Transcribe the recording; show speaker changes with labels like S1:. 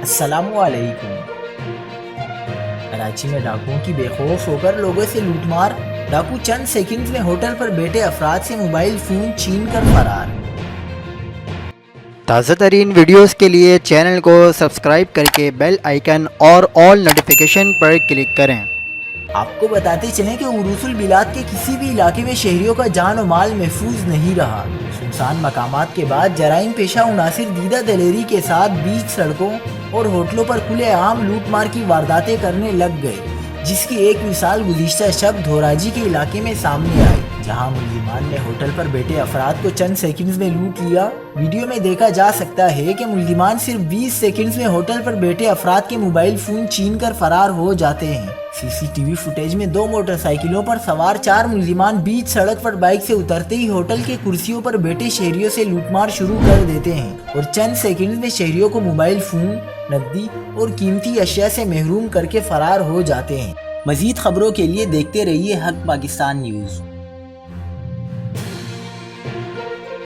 S1: السلام علیکم۔ کراچی میں ڈاکوؤں کی بے خوف ہو کر لوگوں سے لوٹ مار، ڈاکو چند سیکنڈز میں ہوٹل پر بیٹھے افراد سے موبائل فون چھین کر فرار۔
S2: تازہ ترین ویڈیوز کے لیے چینل کو سبسکرائب کر کے بیل آئیکن اور آل نوٹیفیکیشن پر کلک کریں۔
S1: آپ کو بتاتے چلیں کہ عروس البلاد کے کسی بھی علاقے میں شہریوں کا جان و مال محفوظ نہیں رہا۔ سنسان مقامات کے بعد جرائم پیشہ عناصر دیدہ دلیری کے ساتھ بیچ سڑکوں اور ہوٹلوں پر کھلے عام لوٹ مار کی وارداتیں کرنے لگ گئے، جس کی ایک مثال گزشتہ شب دھوراجی کے علاقے میں سامنے آئی، جہاں ملزمان نے ہوٹل پر بیٹھے افراد کو چند سیکنڈز میں لوٹ لیا۔ ویڈیو میں دیکھا جا سکتا ہے کہ ملزمان صرف 20 سیکنڈز میں ہوٹل پر بیٹھے افراد کے موبائل فون چھین کر فرار ہو جاتے ہیں۔ سی سی ٹی وی فوٹیج میں 2 موٹر سائیکلوں پر سوار 4 ملزمان بیچ سڑک پر بائک سے اترتے ہی ہوٹل کے کرسیوں پر بیٹھے شہریوں سے لوٹ مار شروع کر دیتے ہیں اور چند سیکنڈز میں شہریوں کو موبائل فون، نقدی اور قیمتی اشیاء سے محروم کر کے فرار ہو جاتے ہیں۔ مزید خبروں کے لیے دیکھتے رہیے حق پاکستان نیوز۔